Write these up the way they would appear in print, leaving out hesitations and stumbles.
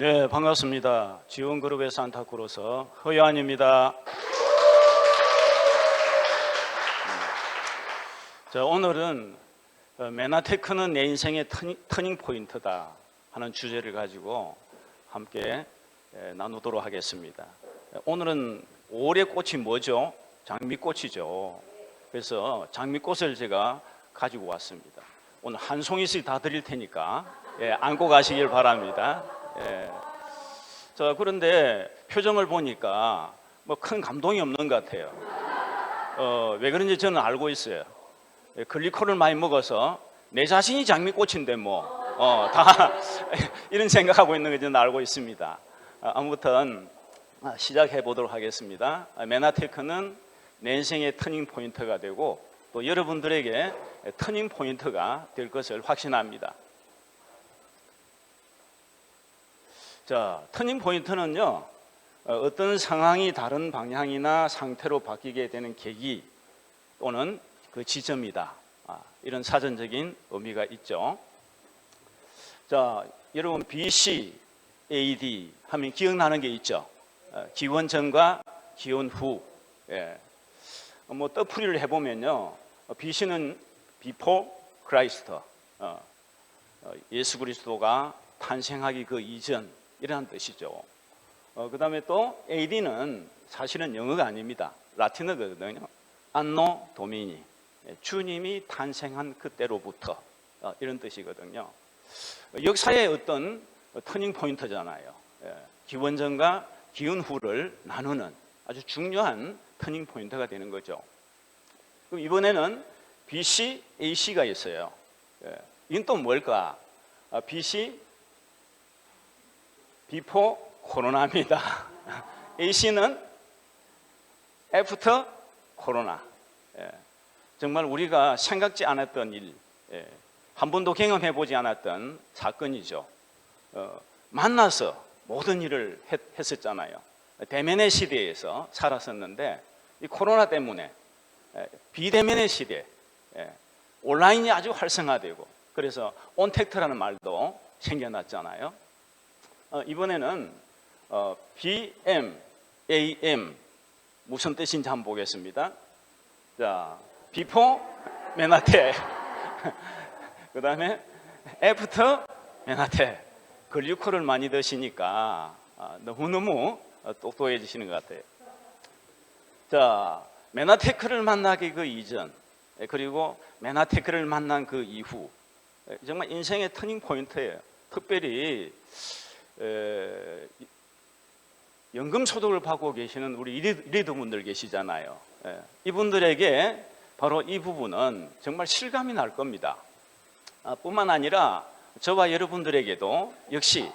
네, 반갑습니다. 지원그룹의 산타크로스 허요한입니다. 자, 오늘은 메나테크는 내 인생의 터닝 포인트다 하는 주제를 가지고 함께 나누도록 하겠습니다. 오늘은 5월의 꽃이 뭐죠? 장미꽃이죠. 그래서 장미꽃을 제가 가지고 왔습니다. 오늘 한 송이씩 다 드릴 테니까 안고 가시길 바랍니다. 자, 그런데 표정을 보니까 뭐 큰 감동이 없는 것 같아요. 왜 그런지 저는 알고 있어요. 글리코를 많이 먹어서 내 자신이 장미꽃인데 다 이런 생각하고 있는 거 저는 알고 있습니다. 아무튼 시작해 보도록 하겠습니다. 메나테크는 내 인생의 터닝 포인트가 되고 또 여러분들에게 터닝 포인트가 될 것을 확신합니다. 자, 터닝 포인트는요, 어떤 상황이 다른 방향이나 상태로 바뀌게 되는 계기 또는 그 지점이다. 이런 사전적인 의미가 있죠. 자, 여러분 BC, AD 하면 기억나는 게 있죠. 기원 전과 기원 후. 뭐 뜻풀이를 해보면요, BC는 Before Christ, 예수 그리스도가 탄생하기 그 이전. 이라는 뜻이죠. 그 다음에 또 AD는 사실은 영어가 아닙니다. 라틴어거든요. 안노 도미니, 주님이 탄생한 그때로부터, 이런 뜻이거든요. 역사의 어떤 터닝 포인트잖아요. 기원 전과 기원 후를 나누는 아주 중요한 터닝 포인트가 되는 거죠. 그럼 이번에는 BC, AC가 있어요. 이건 또 뭘까? BC 비포 코로나입니다. AC는 애프터 코로나. 정말 우리가 생각지 않았던 일, 한 번도 경험해 보지 않았던 사건이죠. 만나서 모든 일을 했었잖아요. 대면의 시대에서 살았었는데 이 코로나 때문에 비대면의 시대, 온라인이 아주 활성화되고 그래서 온택트라는 말도 생겨났잖아요. 이번에는 BM, AM 무슨 뜻인지 한번 보겠습니다. 자, 비포 메나테, 그 다음에 애프터 메나테. 글리코를 많이 드시니까 너무너무 똑똑해지시는 것 같아요. 자, 메나테크를 만나기 그 이전 그리고 메나테크를 만난 그 이후 정말 인생의 터닝 포인트예요. 특별히 연금 소득을 받고 계시는 우리 리더분들 계시잖아요. 이분들에게 바로 이 부분은 정말 실감이 날 겁니다. 뿐만 아니라 저와 여러분들에게도 역시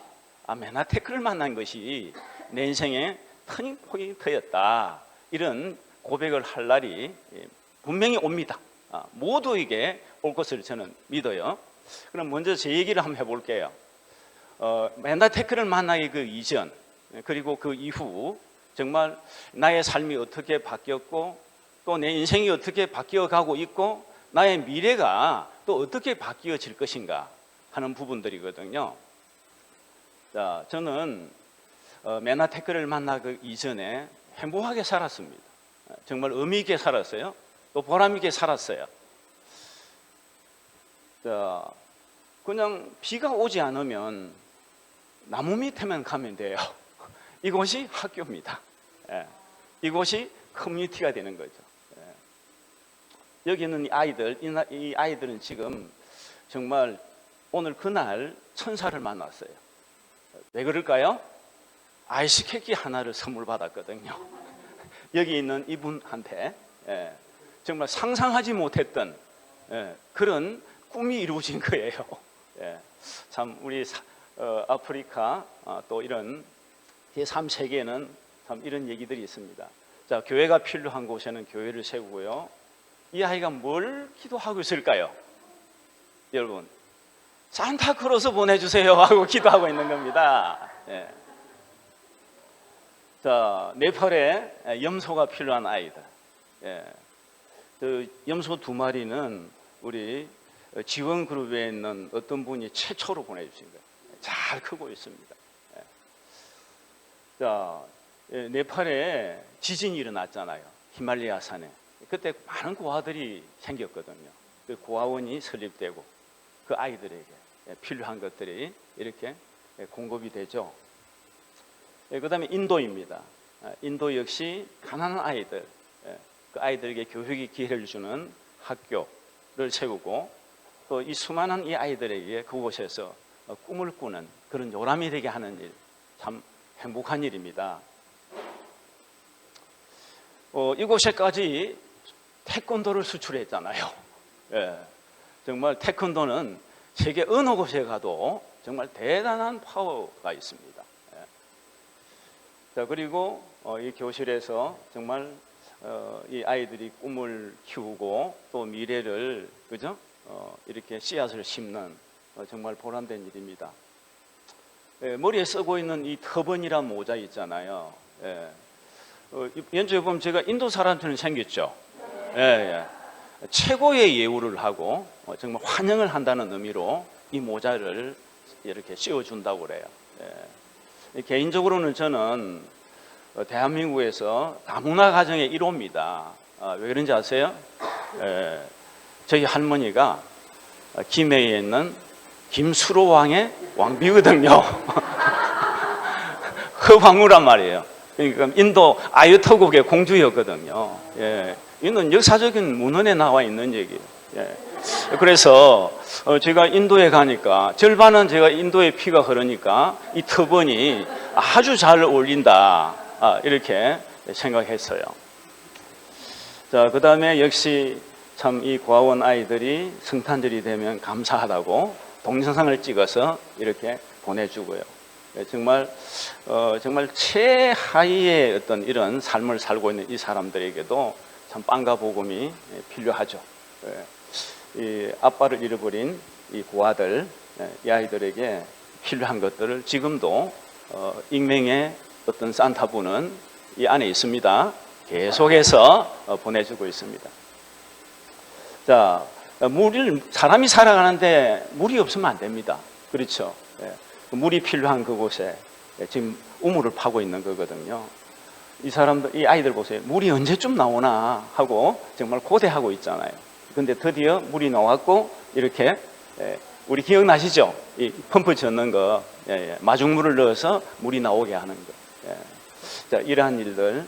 메나테크를 만난 것이 내 인생의 터닝 포인트였다. 이런 고백을 할 날이 분명히 옵니다. 모두에게 올 것을 저는 믿어요. 그럼 먼저 제 얘기를 한번 해볼게요. 메나테크를 만나기 그 이전 그리고 그 이후 정말 나의 삶이 어떻게 바뀌었고 또 내 인생이 어떻게 바뀌어가고 있고 나의 미래가 또 어떻게 바뀌어질 것인가 하는 부분들이거든요. 자, 저는 메나테크를 만나기 이전에 행복하게 살았습니다. 정말 의미 있게 살았어요. 또 보람 있게 살았어요. 자, 그냥 비가 오지 않으면 나무 밑에만 가면 돼요. 이곳이 학교입니다. 이곳이 커뮤니티가 되는 거죠. 여기 있는 이 아이들은 지금 정말 오늘 그날 천사를 만났어요. 왜 그럴까요? 아이스케이크 하나를 선물 받았거든요. 여기 있는 이분한테 정말 상상하지 못했던 그런 꿈이 이루어진 거예요. 참 우리 아프리카 또 이런 제3세계에는 참 이런 얘기들이 있습니다. 자, 교회가 필요한 곳에는 교회를 세우고요. 이 아이가 뭘 기도하고 있을까요? 여러분, 산타크로스 보내주세요 하고 기도하고 있는 겁니다. 자, 네팔에 염소가 필요한 아이들. 그 염소 2마리는 우리 지원그룹에 있는 어떤 분이 최초로 보내주신 거예요. 잘 크고 있습니다. 자, 네팔에 지진이 일어났잖아요. 히말라야 산에. 그때 많은 고아들이 생겼거든요. 그 고아원이 설립되고 그 아이들에게 필요한 것들이 이렇게 공급이 되죠. 그 다음에 인도입니다. 인도 역시 가난한 아이들, 그 아이들에게 교육의 기회를 주는 학교를 세우고 또 이 수많은 이 아이들에게 그곳에서 꿈을 꾸는 그런 요람이 되게 하는 일, 참 행복한 일입니다. 이곳에까지 태권도를 수출했잖아요. 정말 태권도는 세계 어느 곳에 가도 정말 대단한 파워가 있습니다. 자, 그리고 이 교실에서 정말 이 아이들이 꿈을 키우고 또 미래를 그죠? 이렇게 씨앗을 심는 정말 보람된 일입니다. 머리에 쓰고 있는 이 터번이란 모자 있잖아요. 연주해 보면 제가 인도 사람처럼 생겼죠. 최고의 예우를 하고 정말 환영을 한다는 의미로 이 모자를 이렇게 씌워준다고 그래요. 개인적으로는 저는 대한민국에서 다문화 가정의 1호입니다. 왜 그런지 아세요? 저희 할머니가 김해에 있는 김수로 왕의 왕비거든요. 허황우란 말이에요. 그러니까 인도 아유터국의 공주였거든요. 이는 역사적인 문헌에 나와 있는 얘기예요. 그래서 제가 인도에 가니까 절반은 제가 인도의 피가 흐르니까 이 터번이 아주 잘 어울린다, 이렇게 생각했어요. 자, 그 다음에 역시 참 이 고아원 아이들이 성탄절이 되면 감사하다고 동영상을 찍어서 이렇게 보내주고요. 정말 최하위의 어떤 이런 삶을 살고 있는 이 사람들에게도 참 빵과 복음이 필요하죠. 이 아빠를 잃어버린 이 고아들, 이 아이들에게 필요한 것들을 지금도 익명의 어떤 산타분은 이 안에 있습니다. 계속해서 보내주고 있습니다. 자, 사람이 살아가는데 물이 없으면 안 됩니다. 그렇죠? 물이 필요한 그곳에 지금 우물을 파고 있는 거거든요. 이 사람들, 이 아이들 보세요. 물이 언제쯤 나오나 하고 정말 고대하고 있잖아요. 근데 드디어 물이 나왔고 이렇게, 우리 기억나시죠? 이 펌프 젓는 거, 마중물을 넣어서 물이 나오게 하는 거. 자, 이러한 일들.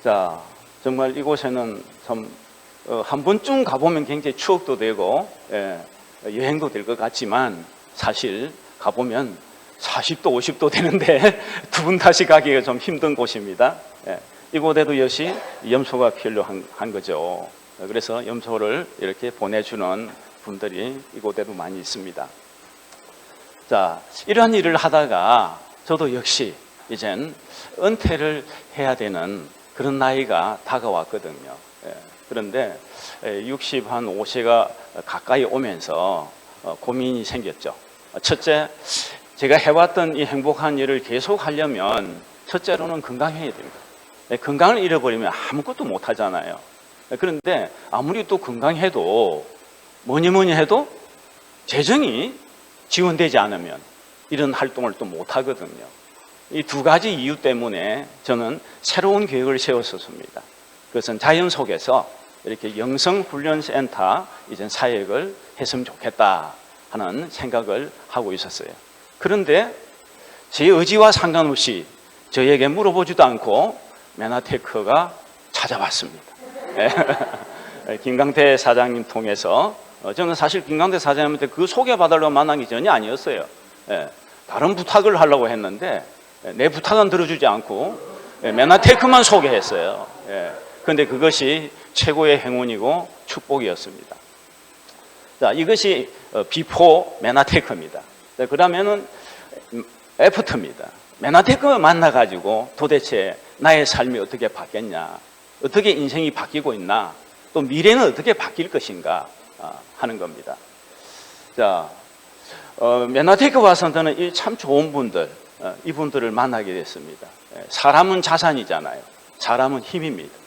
자, 정말 이곳에는 참 한 번쯤 가보면 굉장히 추억도 되고 여행도 될 것 같지만 사실 가보면 40도 50도 되는데 두 분 다시 가기가 좀 힘든 곳입니다. 이곳에도 역시 염소가 필요한 거죠. 그래서 염소를 이렇게 보내주는 분들이 이곳에도 많이 있습니다. 자, 이러한 일을 하다가 저도 역시 이젠 은퇴를 해야 되는 그런 나이가 다가왔거든요. 그런데 65세가 가까이 오면서 고민이 생겼죠. 첫째, 제가 해왔던 이 행복한 일을 계속 하려면 첫째로는 건강해야 됩니다. 건강을 잃어버리면 아무것도 못 하잖아요. 그런데 아무리 또 건강해도 뭐니 해도 재정이 지원되지 않으면 이런 활동을 또 못 하거든요. 이 두 가지 이유 때문에 저는 새로운 계획을 세웠었습니다. 그것은 자연 속에서 이렇게 영성훈련센터 이제 사역을 했으면 좋겠다 하는 생각을 하고 있었어요. 그런데 제 의지와 상관없이 저에게 물어보지도 않고 메나테크가 찾아왔습니다. 김강태 사장님 통해서 저는 사실 김강태 사장님한테 그 소개받으려고 만난 게 전혀 아니었어요. 다른 부탁을 하려고 했는데 내 부탁은 들어주지 않고 메나테크만 소개했어요. 그런데 그것이 최고의 행운이고 축복이었습니다. 자, 이것이 비포 메나테크입니다. 그러면은 애프터입니다. 메나테크 만나가지고 도대체 나의 삶이 어떻게 바뀌었냐, 어떻게 인생이 바뀌고 있나, 또 미래는 어떻게 바뀔 것인가 하는 겁니다. 자, 메나테크 와서 저는 이 참 좋은 분들, 이분들을 만나게 됐습니다. 사람은 자산이잖아요. 사람은 힘입니다.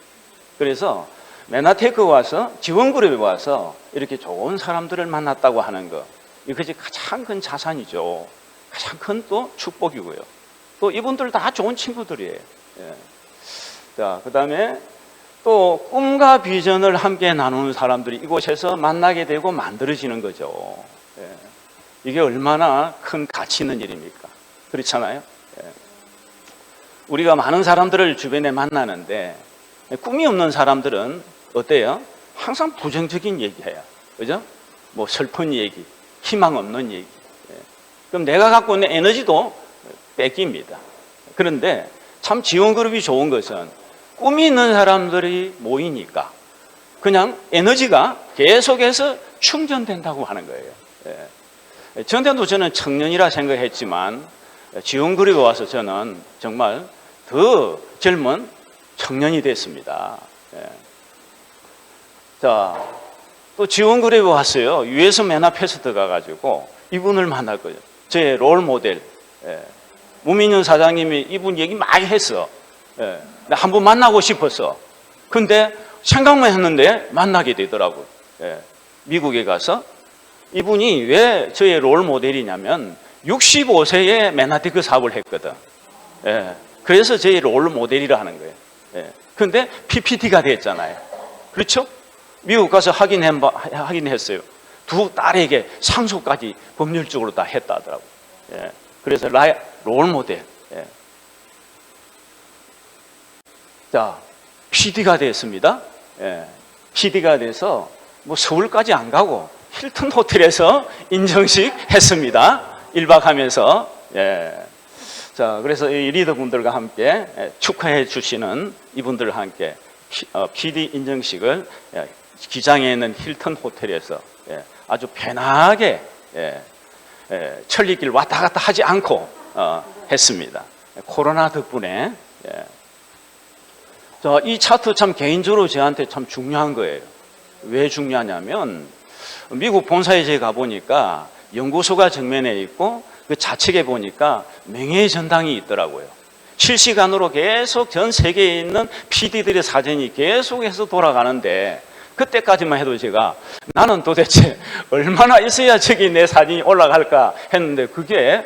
그래서 메나테크 와서 지원그룹에 와서 이렇게 좋은 사람들을 만났다고 하는 것, 이것이 가장 큰 자산이죠. 가장 큰 또 축복이고요. 또 이분들 다 좋은 친구들이에요. 예. 자, 그 다음에 또 꿈과 비전을 함께 나누는 사람들이 이곳에서 만나게 되고 만들어지는 거죠. 예. 이게 얼마나 큰 가치 있는 일입니까? 그렇잖아요. 예. 우리가 많은 사람들을 주변에 만나는데 꿈이 없는 사람들은 어때요? 항상 부정적인 얘기해요. 그죠? 뭐 슬픈 얘기, 희망 없는 얘기. 예. 그럼 내가 갖고 있는 에너지도 뺏깁니다. 그런데 참 지원그룹이 좋은 것은 꿈이 있는 사람들이 모이니까 그냥 에너지가 계속해서 충전된다고 하는 거예요. 예. 전에도 저는 청년이라 생각했지만 지원그룹에 와서 저는 정말 더 젊은 청년이 됐습니다. 예. 자, 또 지원그룹에 왔어요. US 맨 앞에서 들어가가지고 이분을 만났거든요. 제 롤 모델. 예. 무민윤 사장님이 이분 얘기 많이 했어. 예. 한번 만나고 싶었어. 근데 생각만 했는데 만나게 되더라고요. 예. 미국에 가서 이분이 왜 저의 롤 모델이냐면 65세에 맨하테크 사업을 했거든. 예. 그래서 저의 롤 모델이라 하는 거예요. 예. 근데 PPT가 됐잖아요. 그렇죠? 미국 가서 확인했어요. 두 딸에게 상속까지 법률적으로 다 했다 하더라고요. 예. 그래서 롤 모델. 예. 자, PD가 됐습니다. 예. PD가 돼서 뭐 서울까지 안 가고 힐튼 호텔에서 인정식 했습니다. 1박 하면서. 예. 자, 그래서 이 리더분들과 함께 축하해 주시는 이분들과 함께 PD 인정식을 기장에 있는 힐튼 호텔에서 아주 편하게 천리길 왔다 갔다 하지 않고 했습니다. 코로나 덕분에. 자, 이 차트 참 개인적으로 저한테 참 중요한 거예요. 왜 중요하냐면 미국 본사에 제가 가보니까 연구소가 정면에 있고 그 좌측에 보니까 명예의 전당이 있더라고요. 실시간으로 계속 전 세계에 있는 PD들의 사진이 계속해서 돌아가는데 그때까지만 해도 제가 나는 도대체 얼마나 있어야 저기 내 사진이 올라갈까 했는데 그게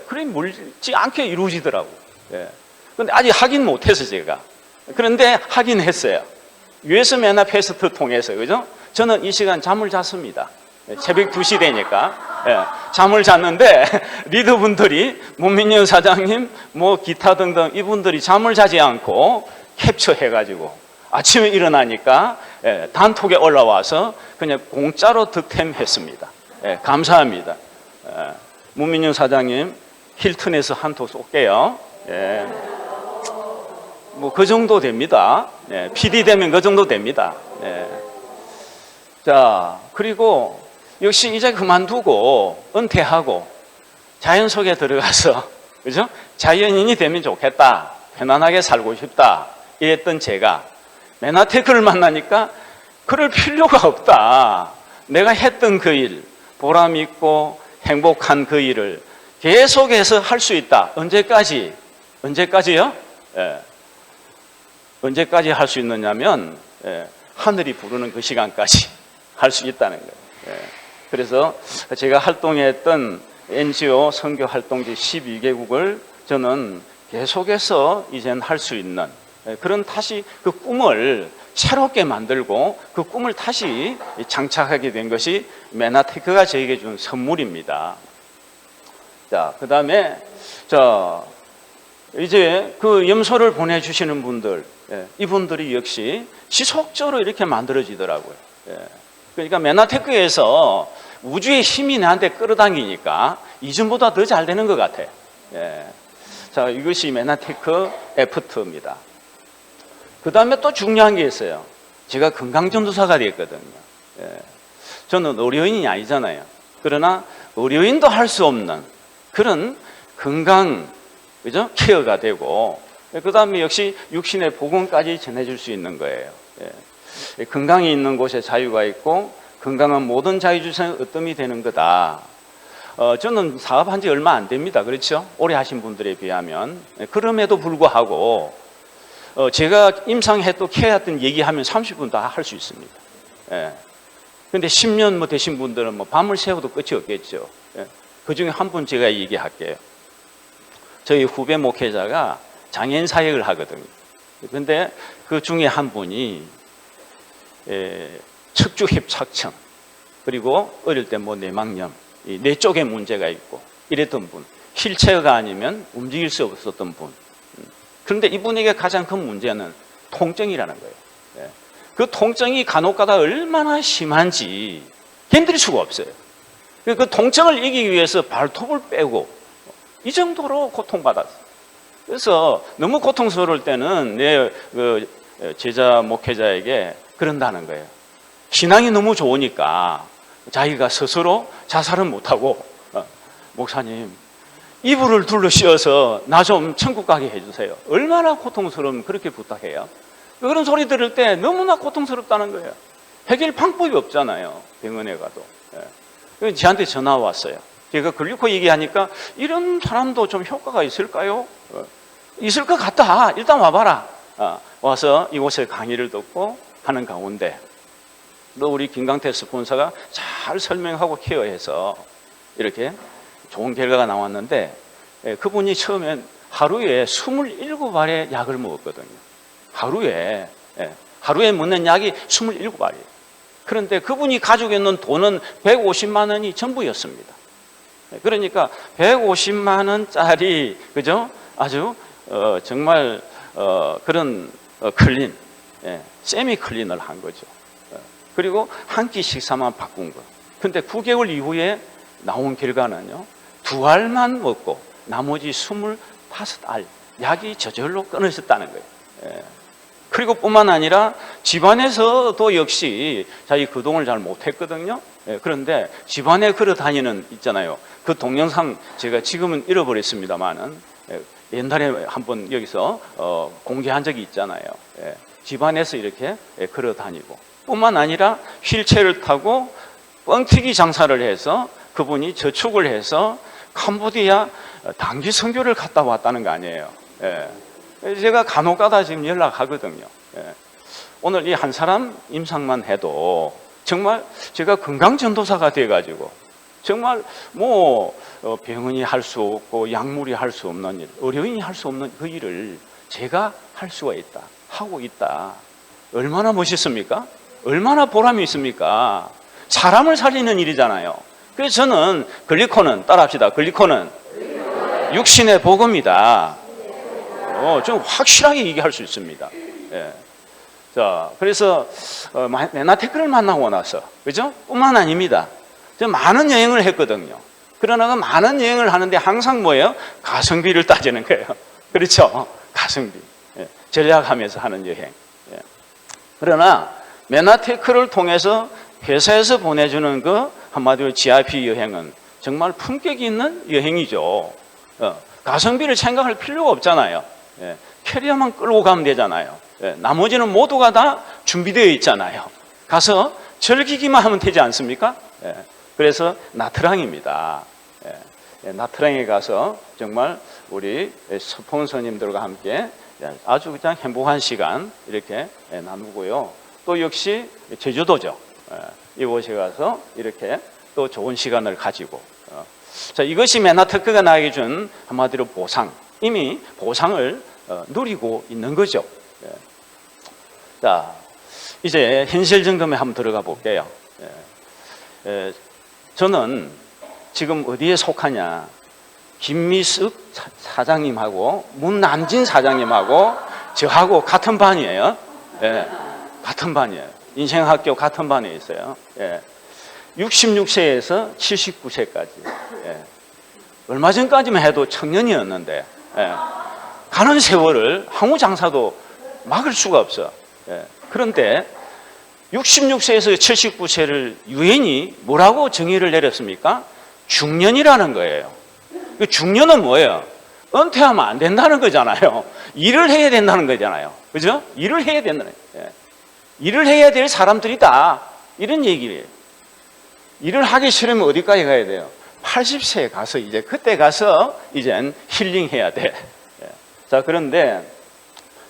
그리 멀지 않게 이루어지더라고요. 그런데 아직 확인 못해서 제가. 그런데 하긴 했어요. US 매니페스트 통해서, 그죠? 저는 이 시간 잠을 잤습니다. 새벽 2시 되니까. 잠을 잤는데, 리더분들이, 문민영 사장님, 뭐 기타 등등 이분들이 잠을 자지 않고 캡처해가지고 아침에 일어나니까 단톡에 올라와서 그냥 공짜로 득템했습니다. 감사합니다. 문민영 사장님, 힐튼에서 한 톡 쏠게요. 뭐 그 정도 됩니다. PD 되면 그 정도 됩니다. 자, 그리고 역시 이제 그만두고 은퇴하고 자연 속에 들어가서 그죠? 자연인이 되면 좋겠다. 편안하게 살고 싶다. 이랬던 제가 맨하테크를 만나니까 그럴 필요가 없다. 내가 했던 그 일, 보람 있고 행복한 그 일을 계속해서 할 수 있다. 언제까지? 언제까지요? 언제까지 할 수 있느냐면 하늘이 부르는 그 시간까지 할 수 있다는 거예요. 그래서 제가 활동했던 NGO 선교 활동지 12개국을 저는 계속해서 이제는 할 수 있는 그런 다시 그 꿈을 새롭게 만들고 그 꿈을 다시 장착하게 된 것이 맨하테크가 저에게 준 선물입니다. 자, 그 다음에 이제 그 염소를 보내주시는 분들, 이분들이 역시 지속적으로 이렇게 만들어지더라고요. 그러니까 맨하테크에서 우주의 힘이 나한테 끌어당기니까 이전보다 더 잘 되는 것 같아요. 자, 이것이 맨하테크 애프터입니다. 그 다음에 또 중요한 게 있어요. 제가 건강전도사가 됐거든요. 저는 의료인이 아니잖아요. 그러나 의료인도 할 수 없는 그런 건강, 그죠? 케어가 되고, 그 다음에 역시 육신의 복음까지 전해줄 수 있는 거예요. 건강이 있는 곳에 자유가 있고, 건강한 모든 자유주체는 으뜸이 되는 거다. 저는 사업한 지 얼마 안 됩니다. 그렇죠? 오래 하신 분들에 비하면. 그럼에도 불구하고, 제가 임상해 또 케어했던 얘기하면 30분 다 할 수 있습니다. 근데 10년 뭐 되신 분들은 뭐 밤을 새워도 끝이 없겠죠. 그 중에 한 분 제가 얘기할게요. 저희 후배 목회자가 장애인 사역을 하거든요. 그런데 그 중에 한 분이 척추 협착증, 그리고 어릴 때 뭐 뇌막염, 이 뇌 쪽에 문제가 있고 이랬던 분, 휠체어가 아니면 움직일 수 없었던 분. 그런데 이분에게 가장 큰 문제는 통증이라는 거예요. 그 통증이 간혹가다 얼마나 심한지 견딜 수가 없어요. 그 통증을 이기기 위해서 발톱을 빼고 이 정도로 고통받았어요. 그래서 너무 고통스러울 때는 내 제자 목회자에게 그런다는 거예요. 신앙이 너무 좋으니까 자기가 스스로 자살은 못하고 목사님 이불을 둘러 씌워서 나 좀 천국 가게 해주세요. 얼마나 고통스러우면 그렇게 부탁해요. 그런 소리 들을 때 너무나 고통스럽다는 거예요. 해결 방법이 없잖아요. 병원에 가도. 저한테 전화 왔어요. 제가 글리코 얘기하니까 이런 사람도 좀 효과가 있을까요? 있을 것 같다. 일단 와봐라. 와서 이곳에 강의를 듣고 하는 가운데 또 우리 김강태 스폰서가 잘 설명하고 케어해서 이렇게 좋은 결과가 나왔는데, 그분이 처음엔 하루에 27알의 약을 먹었거든요. 하루에 먹는 약이 27알이에요. 그런데 그분이 가지고 있는 돈은 150만 원이 전부였습니다. 그러니까 150만 원짜리, 그죠? 아주 정말 그런 클린, 세미 클린을 한 거죠. 그리고 한 끼 식사만 바꾼 거. 근데 9개월 이후에 나온 결과는요, 2알만 먹고 나머지 25알 약이 저절로 끊어졌다는 거예요. 그리고 뿐만 아니라 집안에서도 역시 자기 거동을 잘 못했거든요. 그런데 집안에 걸어 다니는 있잖아요. 그 동영상 제가 지금은 잃어버렸습니다만은 옛날에 한번 여기서 공개한 적이 있잖아요. 집안에서 이렇게 걸어 다니고 뿐만 아니라 휠체어를 타고 뻥튀기 장사를 해서 그분이 저축을 해서 캄보디아 단기 선교를 갔다 왔다는 거 아니에요. 제가 간혹가다 지금 연락하거든요. 오늘 이 한 사람 임상만 해도 정말 제가 건강전도사가 돼가지고 정말 뭐 병원이 할 수 없고 약물이 할 수 없는 일, 의료인이 할 수 없는 그 일을 제가 할 수가 있다, 하고 있다. 얼마나 멋있습니까? 얼마나 보람이 있습니까? 사람을 살리는 일이잖아요. 그래서 저는 글리코는, 따라합시다. 글리코는 육신의 복음이다. 좀 확실하게 얘기할 수 있습니다. 자, 그래서 메나테크를 만나고 나서, 그죠? 뿐만 아닙니다. 저 많은 여행을 했거든요. 그러나 그 많은 여행을 하는데 항상 뭐예요? 가성비를 따지는 거예요. 그렇죠? 가성비. 전략하면서 하는 여행. 그러나 메나테크를 통해서 회사에서 보내주는 그 한마디로 GIP 여행은 정말 품격이 있는 여행이죠. 가성비를 생각할 필요가 없잖아요. 캐리어만 끌고 가면 되잖아요. 나머지는 모두가 다 준비되어 있잖아요. 가서 즐기기만 하면 되지 않습니까? 그래서 나트랑입니다. 나트랑에 가서 정말 우리 스폰서님들과 함께 아주 그냥 행복한 시간 이렇게 나누고요. 또 역시 제주도죠. 이곳에 가서 이렇게 또 좋은 시간을 가지고, 자, 이것이 메나테크가 나에게 준 한마디로 보상, 이미 보상을 누리고 있는 거죠. 자, 이제 현실 점검에 한번 들어가 볼게요. 저는 지금 어디에 속하냐? 김미숙 사장님하고 문남진 사장님하고 저하고 같은 반이에요. 같은 반이에요. 인생학교 같은 반에 있어요. 66세에서 79세까지. 얼마 전까지만 해도 청년이었는데 가는 세월을 아무 장사도 막을 수가 없어. 그런데 66세에서 79세를 유엔이 뭐라고 정의를 내렸습니까? 중년이라는 거예요. 그 중년은 뭐예요? 은퇴하면 안 된다는 거잖아요. 일을 해야 된다는 거잖아요. 그죠? 일을 해야 된다는 거예요. 일을 해야 될 사람들이다. 이런 얘기를 해요. 일을 하기 싫으면 어디까지 가야 돼요? 80세에 가서 이제 그때 가서 이젠 힐링해야 돼. 자, 그런데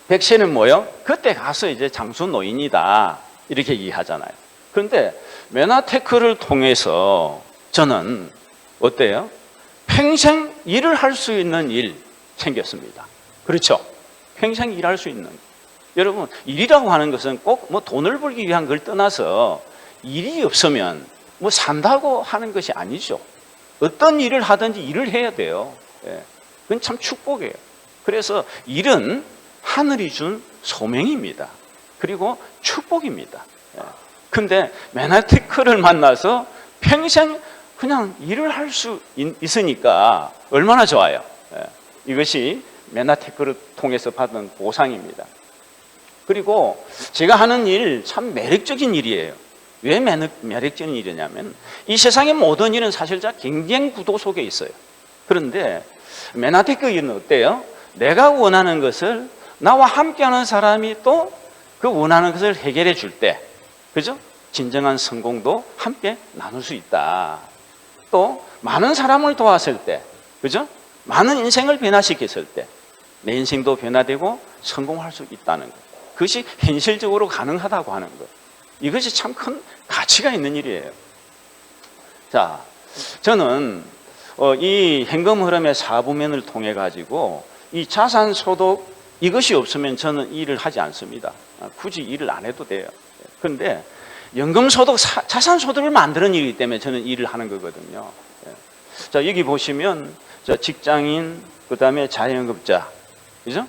100세는 뭐예요? 그때 가서 이제 장수 노인이다. 이렇게 얘기하잖아요. 그런데 메나테크를 통해서 저는 어때요? 평생 일을 할 수 있는 일, 생겼습니다. 그렇죠? 평생 일할 수 있는. 여러분, 일이라고 하는 것은 꼭 뭐 돈을 벌기 위한 걸 떠나서 일이 없으면 뭐 산다고 하는 것이 아니죠. 어떤 일을 하든지 일을 해야 돼요. 예. 그건 참 축복이에요. 그래서 일은 하늘이 준 소명입니다. 그리고 축복입니다. 예. 근데 맨하테크를 만나서 평생 그냥 일을 할 수 있으니까 얼마나 좋아요. 예. 이것이 맨하테크를 통해서 받은 보상입니다. 그리고 제가 하는 일 참 매력적인 일이에요. 왜 매력적인 일이냐면 이 세상의 모든 일은 사실 다 경쟁 구도 속에 있어요. 그런데 맨하테크 일은 어때요? 내가 원하는 것을 나와 함께하는 사람이 또 그 원하는 것을 해결해 줄 때, 그죠? 진정한 성공도 함께 나눌 수 있다. 또 많은 사람을 도왔을 때, 그죠? 많은 인생을 변화시켰을 때 내 인생도 변화되고 성공할 수 있다는 것. 그것이 현실적으로 가능하다고 하는 것. 이것이 참 큰 가치가 있는 일이에요. 자, 저는 이 현금 흐름의 4부면을 통해 가지고 이 자산 소득 이것이 없으면 저는 일을 하지 않습니다. 굳이 일을 안 해도 돼요. 그런데 연금 소득, 자산 소득을 만드는 일이기 때문에 저는 일을 하는 거거든요. 자, 여기 보시면 직장인, 그다음에 자영업자, 그죠?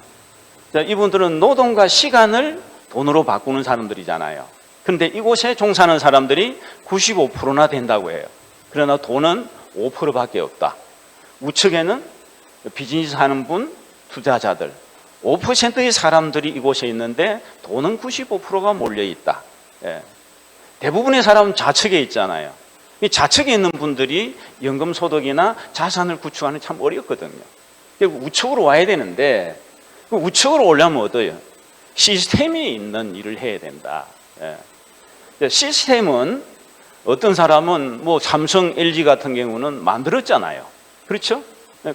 자, 이분들은 노동과 시간을 돈으로 바꾸는 사람들이잖아요. 그런데 이곳에 종사하는 사람들이 95%나 된다고 해요. 그러나 돈은 5%밖에 없다. 우측에는 비즈니스 하는 분, 투자자들 5%의 사람들이 이곳에 있는데 돈은 95%가 몰려 있다. 예. 대부분의 사람은 좌측에 있잖아요. 이 좌측에 있는 분들이 연금 소득이나 자산을 구축하는 참 어렵거든요. 우측으로 와야 되는데 그 우측으로 오려면 어때요? 시스템이 있는 일을 해야 된다. 예. 시스템은 어떤 사람은 뭐 삼성, LG 같은 경우는 만들었잖아요. 그렇죠?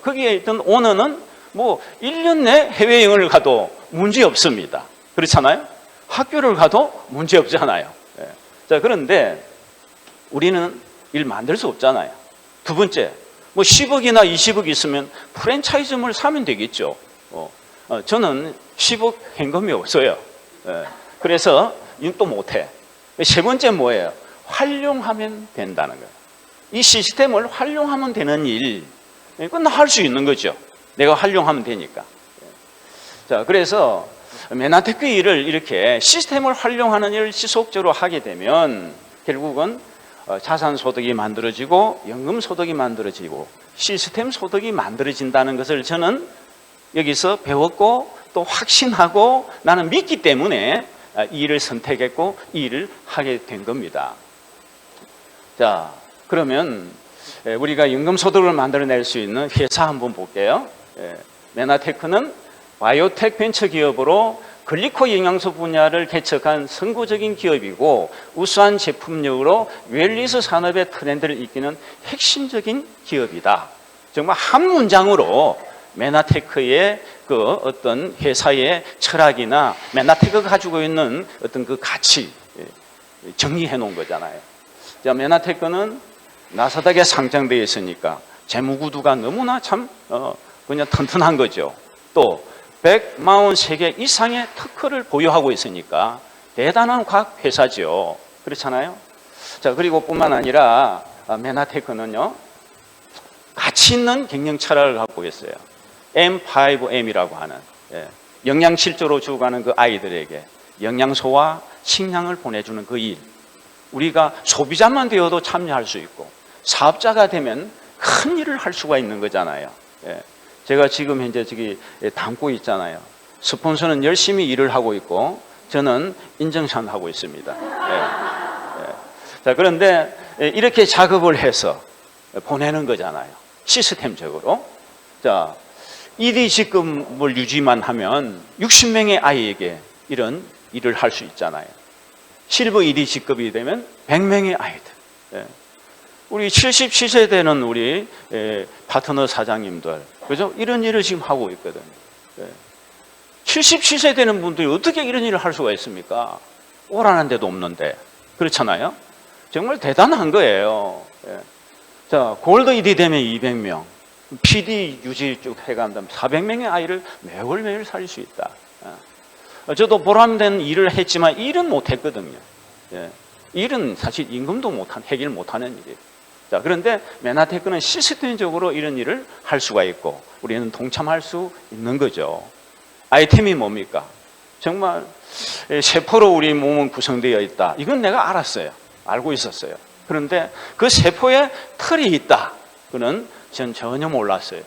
거기에 있던 오너는 뭐 1년 내 해외여행을 가도 문제 없습니다. 그렇잖아요? 학교를 가도 문제 없잖아요. 예. 자, 그런데 우리는 일 만들 수 없잖아요. 두 번째, 뭐 10억이나 20억 있으면 프랜차이즈를 사면 되겠죠. 저는 10억 현금이 없어요. 예. 그래서 이건 또 못해. 세 번째 뭐예요? 활용하면 된다는 거예요. 이 시스템을 활용하면 되는 일, 이건 할 수 있는 거죠. 내가 활용하면 되니까. 자, 그래서 맨하테크 일을 이렇게 시스템을 활용하는 일을 지속적으로 하게 되면 결국은 자산 소득이 만들어지고 연금 소득이 만들어지고 시스템 소득이 만들어진다는 것을 저는 여기서 배웠고 또 확신하고 나는 믿기 때문에 이 일을 선택했고 이 일을 하게 된 겁니다. 자, 그러면 우리가 연금 소득을 만들어낼 수 있는 회사 한번 볼게요. 맨하테크는 바이오텍 벤처 기업으로 글리코 영양소 분야를 개척한 선구적인 기업이고 우수한 제품력으로 웰니스 산업의 트렌드를 이끄는 핵심적인 기업이다. 정말 한 문장으로 맨하테크의 그 어떤 회사의 철학이나 맨하테크가 가지고 있는 어떤 그 가치 정리해 놓은 거잖아요. 자, 맨하테크는 나스닥에 상장되어 있으니까 재무구두가 너무나 참 그냥 튼튼한 거죠. 또 143개 이상의 특허를 보유하고 있으니까 대단한 과학 회사죠. 그렇잖아요. 자, 그리고 뿐만 아니라 맨하테크는요 가치 있는 경영 철학을 갖고 있어요. M5M이라고 하는 영양 실조로 죽어가는 그 아이들에게 영양소와 식량을 보내주는 그 일. 우리가 소비자만 되어도 참여할 수 있고 사업자가 되면 큰 일을 할 수가 있는 거잖아요. 제가 지금 현재 저기 담고 있잖아요. 스폰서는 열심히 일을 하고 있고 저는 인증샷 하고 있습니다. 자, 그런데 이렇게 작업을 해서 보내는 거잖아요. 시스템적으로. 자, 1위 직급을 유지만 하면 60명의 아이에게 이런 일을 할 수 있잖아요. 실버 1위 직급이 되면 100명의 아이들. 우리 77세 되는 우리 파트너 사장님들, 그죠? 이런 일을 지금 하고 있거든요. 77세 되는 분들이 어떻게 이런 일을 할 수가 있습니까? 오라는 데도 없는데. 그렇잖아요? 정말 대단한 거예요. 자, 골드 1위 되면 200명, PD 유지 쭉 해간다면 400명의 아이를 매월 살릴 수 있다. 저도 보람된 일을 했지만 일은 못했거든요. 예. 일은 사실 임금도 해결 못하는 일이에요. 자, 그런데 메나테크는 시스템적으로 이런 일을 할 수가 있고 우리는 동참할 수 있는 거죠. 아이템이 뭡니까? 정말 세포로 우리 몸은 구성되어 있다. 이건 내가 알았어요. 알고 있었어요. 그런데 그 세포에 틀이 있다. 그는 전 전혀 몰랐어요.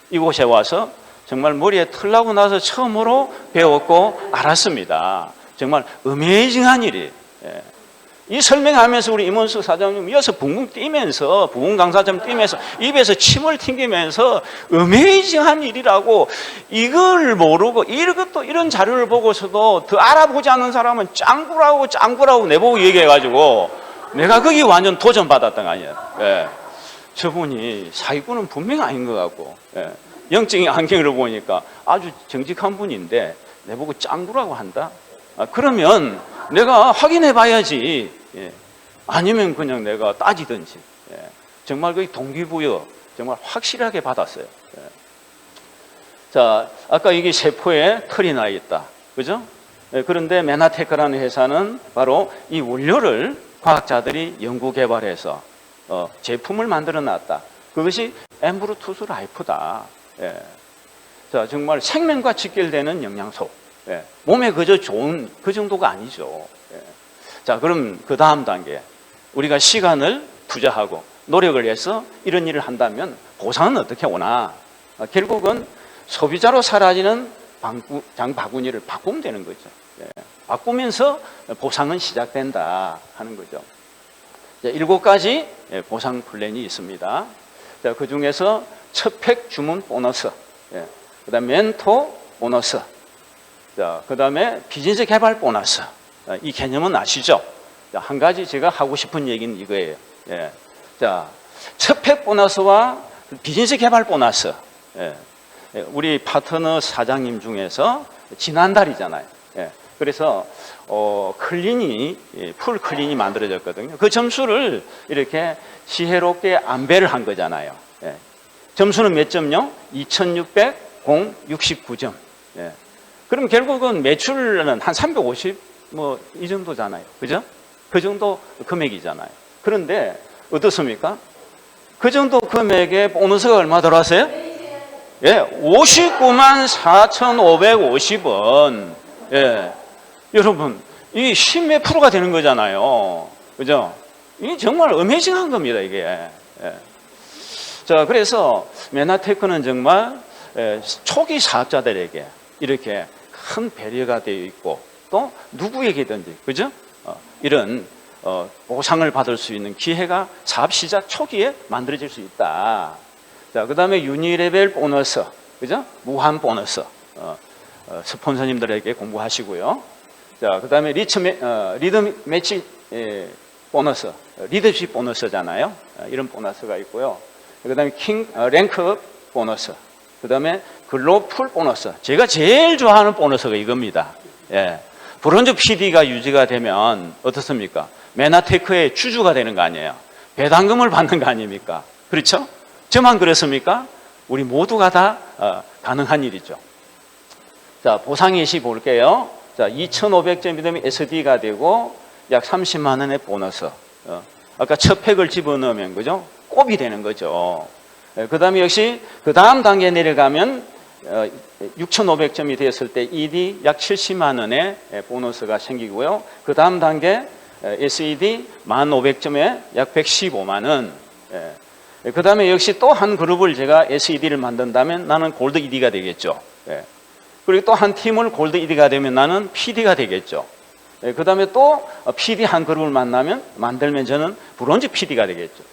이곳에 와서 정말 머리에 틀 나고 나서 처음으로 배웠고 알았습니다. 정말 어메이징한 일이에요. 이 설명하면서 우리 임원수 사장님 이어서 붕붕 뛰면서 부흥 강사처럼 뛰면서 입에서 침을 튕기면서 어메이징한 일이라고 이걸 모르고 이것도 이런 자료를 보고서도 더 알아보지 않은 사람은 짱구라고 내보고 얘기해가지고 내가 거기 완전 도전받았던 거 아니에요. 예. 저분이 사기꾼은 분명 아닌 것 같고 예. 영적인 안경을 보니까 아주 정직한 분인데 내보고 짱구라고 한다? 그러면 내가 확인해 봐야지. 예. 아니면 그냥 내가 따지든지. 예. 정말 그 동기부여 정말 확실하게 받았어요. 예. 자, 아까 이게 세포에 털이 나 있다. 그죠? 예. 그런데 메나테크라는 회사는 바로 이 원료를 과학자들이 연구 개발해서 제품을 만들어 놨다. 그것이 엠브루투스 라이프다. 예. 자, 정말 생명과 직결되는 영양소. 예. 몸에 그저 좋은 그 정도가 아니죠. 예. 자, 그럼 그 다음 단계. 우리가 시간을 투자하고 노력을 해서 이런 일을 한다면 보상은 어떻게 오나? 결국은 소비자로 사라지는 장바구니를 바꾸면 되는 거죠. 예. 바꾸면서 보상은 시작된다 하는 거죠. 7가지 보상 플랜이 있습니다. 자, 그 중에서 첫 팩 주문 보너스, 예. 그 다음에 멘토 보너스, 자, 그 다음에 비즈니스 개발 보너스. 이 개념은 아시죠? 자, 한 가지 제가 하고 싶은 얘기는 이거예요. 예. 자, 첫 팩 보너스와 비즈니스 개발 보너스. 예. 우리 파트너 사장님 중에서 지난달이잖아요. 예. 그래서 클린이, 풀 클린이 만들어졌거든요. 그 점수를 이렇게 지혜롭게 안배를 한 거잖아요. 예. 점수는 몇 점요? 2669점. 예. 그럼 결국은 매출은 한 350, 이 정도잖아요. 그죠? 그 정도 금액이잖아요. 그런데 어떻습니까? 그 정도 금액에 보너스가 얼마 들어왔어요? 예, 59만 4,550원. 예. 여러분, 이 10몇 프로가 되는 거잖아요. 그죠? 이게 정말 어메이징한 겁니다, 이게. 예. 자, 그래서 메나테크는 정말 초기 사업자들에게 이렇게 큰 배려가 되어 있고 또 누구에게든지, 그죠? 이런 보상을 받을 수 있는 기회가 사업 시작 초기에 만들어질 수 있다. 자, 그 다음에 유니레벨 보너스, 그죠? 무한 보너스. 스폰서님들에게 공부하시고요. 자, 그 다음에 리드 매치 보너스, 리더십 보너스잖아요. 이런 보너스가 있고요. 그 다음에 랭크 보너스, 그 다음에 글로풀 보너스. 제가 제일 좋아하는 보너스가 이겁니다. 예. 브론즈 PD가 유지가 되면 어떻습니까? 메나테크의 주주가 되는 거 아니에요. 배당금을 받는 거 아닙니까? 그렇죠? 저만 그렇습니까? 우리 모두가 다 가능한 일이죠. 자, 보상 예시 볼게요. 자, 2,500점이 되면 SD가 되고 약 30만 원의 보너스. 아까 첫 팩을 집어넣으면, 그죠? 곱이 되는 거죠. 그 다음에 역시 그 다음 단계 내려가면 6,500점이 되었을 때 ED 약 70만 원의 보너스가 생기고요. 그 다음 단계 SED 1,500점에 약 115만 원. 그 다음에 역시 또 한 그룹을 제가 SED를 만든다면 나는 골드 ED가 되겠죠. 그리고 또 한 팀을 골드 ED가 되면 나는 PD가 되겠죠. 그 다음에 또 PD 한 그룹을 만들면 저는 브론즈 PD가 되겠죠.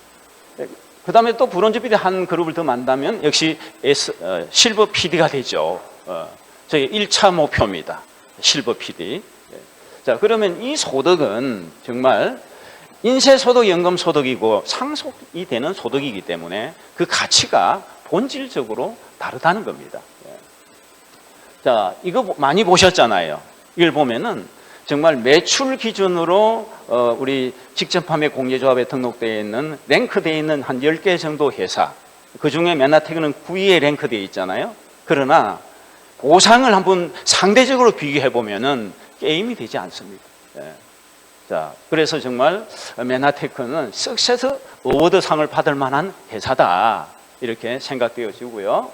그 다음에 또 브론즈 PD 한 그룹을 더 만나면 역시 실버 PD가 되죠. 저희 1차 목표입니다. 실버 PD. 자, 그러면 이 소득은 정말 인쇄소득, 연금소득이고 상속이 되는 소득이기 때문에 그 가치가 본질적으로 다르다는 겁니다. 자, 이거 많이 보셨잖아요. 이걸 보면은 정말 매출 기준으로 우리 직접 판매 공제조합에 등록되어 있는 랭크되어 있는 한 10개 정도 회사, 그중에 맨하탄은 9위에 랭크되어 있잖아요. 그러나 보상을 한번 상대적으로 비교해 보면은 게임이 되지 않습니다. 예. 자, 그래서 정말 맨하탄은 석세스 어워드상을 받을 만한 회사다, 이렇게 생각되어지고요.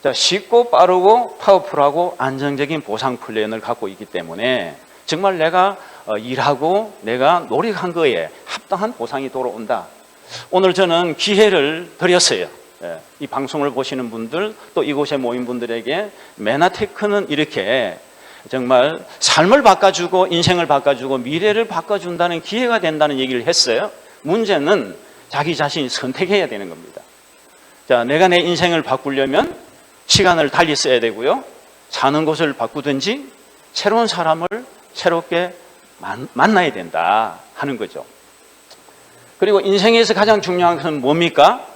자, 쉽고 빠르고 파워풀하고 안정적인 보상 플랜을 갖고 있기 때문에 정말 내가 일하고 내가 노력한 거에 합당한 보상이 돌아온다. 오늘 저는 기회를 드렸어요. 예, 이 방송을 보시는 분들, 또 이곳에 모인 분들에게 맨하탄은 이렇게 정말 삶을 바꿔주고 인생을 바꿔주고 미래를 바꿔준다는 기회가 된다는 얘기를 했어요. 문제는 자기 자신이 선택해야 되는 겁니다. 자, 내가 내 인생을 바꾸려면 시간을 달리 써야 되고요. 사는 곳을 바꾸든지 새로운 사람을 새롭게 만나야 된다 하는 거죠. 그리고 인생에서 가장 중요한 것은 뭡니까?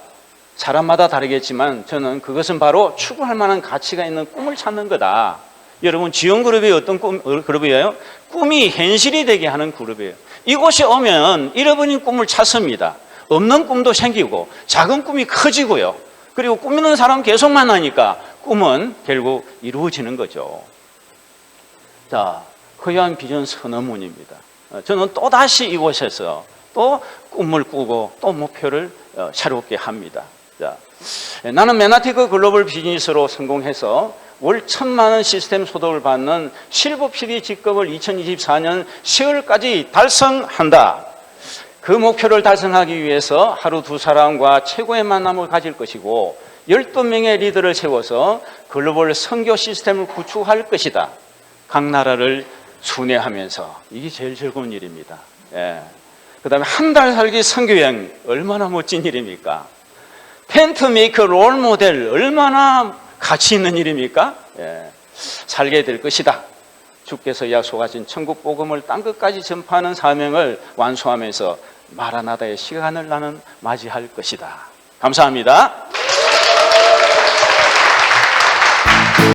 사람마다 다르겠지만 저는 그것은 바로 추구할 만한 가치가 있는 꿈을 찾는 거다. 여러분, 지원그룹이 어떤 그룹이에요? 꿈이 현실이 되게 하는 그룹이에요. 이곳에 오면 잃어버린 꿈을 찾습니다. 없는 꿈도 생기고 작은 꿈이 커지고요. 그리고 꿈 있는 사람 계속 만나니까 꿈은 결국 이루어지는 거죠. 자, 허요한 비전 선언문입니다. 저는 또다시 이곳에서 또 꿈을 꾸고 또 목표를 새롭게 합니다. 자, 나는 맨하탄 글로벌 비즈니스로 성공해서 월 1,000만 원 시스템 소득을 받는 실버 PD 직급을 2024년 10월까지 달성한다. 그 목표를 달성하기 위해서 하루 2사람과 최고의 만남을 가질 것이고 12명의 리더를 세워서 글로벌 선교 시스템을 구축할 것이다. 각 나라를 순회하면서, 이게 제일 즐거운 일입니다. 예. 그 다음에 한 달 살기 선교여행, 얼마나 멋진 일입니까? 텐트 메이커 롤 모델, 얼마나 가치 있는 일입니까? 예. 살게 될 것이다. 주께서 약속하신 천국 복음을 땅 끝까지 전파하는 사명을 완수하면서 마라나다의 시간을 나는 맞이할 것이다. 감사합니다.